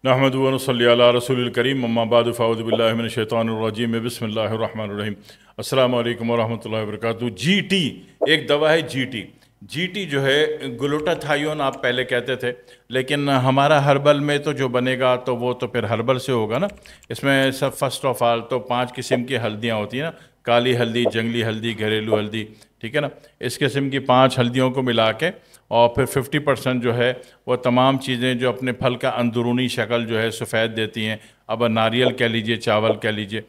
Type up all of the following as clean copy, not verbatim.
نحمد و نصلی علی رسول الکریم اما بعد فاعوذ باللہ من الشیطان الرجیم بسم اللہ الرحمن الرحیم السلام علیکم ورحمۃ اللہ وبرکاتہ۔ جی ٹی ایک دوا ہے۔ جی ٹی جو ہے گلوٹاتھائیون آپ پہلے کہتے تھے، لیکن ہمارا ہربل میں تو جو بنے گا تو وہ تو پھر ہربل سے ہوگا نا۔ اس میں سب فرسٹ آف آل تو 5 قسم کی ہلدیاں ہوتی ہیں نا، کالی ہلدی، جنگلی ہلدی، گھریلو ہلدی، ٹھیک ہے نا۔ اس قسم کی 5 ہلدیوں کو ملا کے اور پھر 50% جو ہے وہ تمام چیزیں جو اپنے پھل کا اندرونی شکل جو ہے سفید دیتی ہیں، اب ناریل کہہ لیجئے، چاول کہہ لیجئے،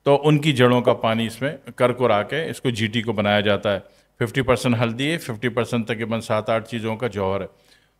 تو ان کی جڑوں کا پانی اس میں کرا کے اس کو جی ٹی کو بنایا جاتا ہے۔ 50% ہلدی ہے، 50% تقریباً 7-8 چیزوں کا جوہر ہے۔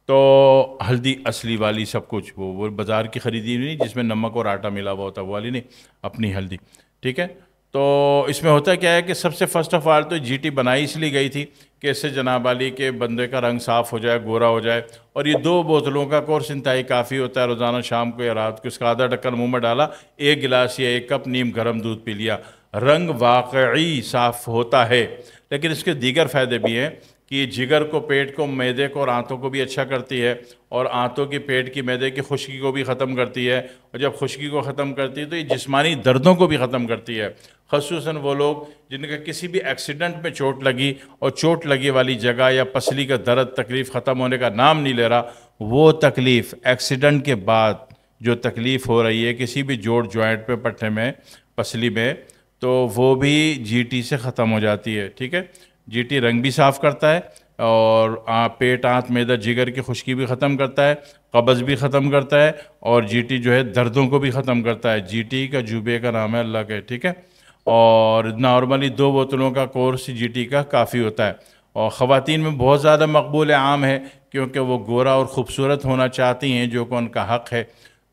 تو ہلدی اصلی والی سب کچھ وہ بازار کی خریدی نہیں، جس میں نمک اور آٹا ملا ہوا ہوتا ہے، وہ والی نہیں، اپنی ہلدی، ٹھیک ہے۔ تو اس میں ہوتا کیا ہے کہ سب سے فرسٹ آف آل تو جی ٹی بنائی اس لیے گئی تھی کہ اس سے جناب علی کے بندے کا رنگ صاف ہو جائے، گورا ہو جائے، اور یہ 2 بوتلوں کا کورس انتہائی کافی ہوتا ہے۔ روزانہ شام کو یا رات کو اس کا آدھا ڈھکن منہ میں ڈالا، 1 گلاس یا 1 کپ نیم گرم دودھ پی لیا، رنگ واقعی صاف ہوتا ہے۔ لیکن اس کے دیگر فائدے بھی ہیں کہ یہ جگر کو، پیٹ کو، معدے کو اور آنتوں کو بھی اچھا کرتی ہے، اور آنتوں کی، پیٹ کی، معدے کی خشکی کو بھی ختم کرتی ہے، اور جب خشکی کو ختم کرتی ہے تو یہ جسمانی دردوں کو بھی ختم کرتی ہے۔ خصوصاً وہ لوگ جن کا کسی بھی ایکسیڈنٹ میں چوٹ لگی اور چوٹ لگی والی جگہ یا پسلی کا درد، تکلیف ختم ہونے کا نام نہیں لے رہا، وہ تکلیف ایکسیڈنٹ کے بعد جو تکلیف ہو رہی ہے کسی بھی جوڑ جوائنٹ پہ، پٹھے میں، پسلی میں، تو وہ بھی جی ٹی سے ختم ہو جاتی ہے، ٹھیک ہے۔ جی ٹی رنگ بھی صاف کرتا ہے، اور پیٹ، آنت، معدہ، جگر کی خشکی بھی ختم کرتا ہے، قبض بھی ختم کرتا ہے، اور جی ٹی جو ہے دردوں کو بھی ختم کرتا ہے۔ جی ٹی کا جوبے کا نام ہے اللہ کے، ٹھیک ہے۔ اور نارملی 2 بوتلوں کا کورس جی ٹی کا کافی ہوتا ہے، اور خواتین میں بہت زیادہ مقبول عام ہے، کیونکہ وہ گورا اور خوبصورت ہونا چاہتی ہیں، جو کہ ان کا حق ہے۔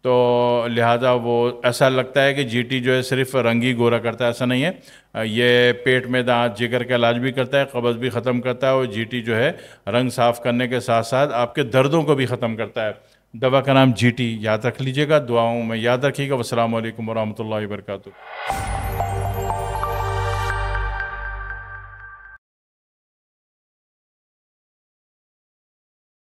تو لہٰذا وہ ایسا لگتا ہے کہ جی ٹی جو ہے صرف رنگ ہی گورا کرتا ہے، ایسا نہیں ہے۔ یہ پیٹ میں دانت، جگر کا علاج بھی کرتا ہے، قبض بھی ختم کرتا ہے، اور جی ٹی جو ہے رنگ صاف کرنے کے ساتھ ساتھ آپ کے دردوں کو بھی ختم کرتا ہے۔ دوا کا نام جی ٹی، یاد رکھ لیجئے گا، دعاؤں میں یاد رکھیے گا۔ والسلام علیکم ورحمۃ اللہ وبرکاتہ۔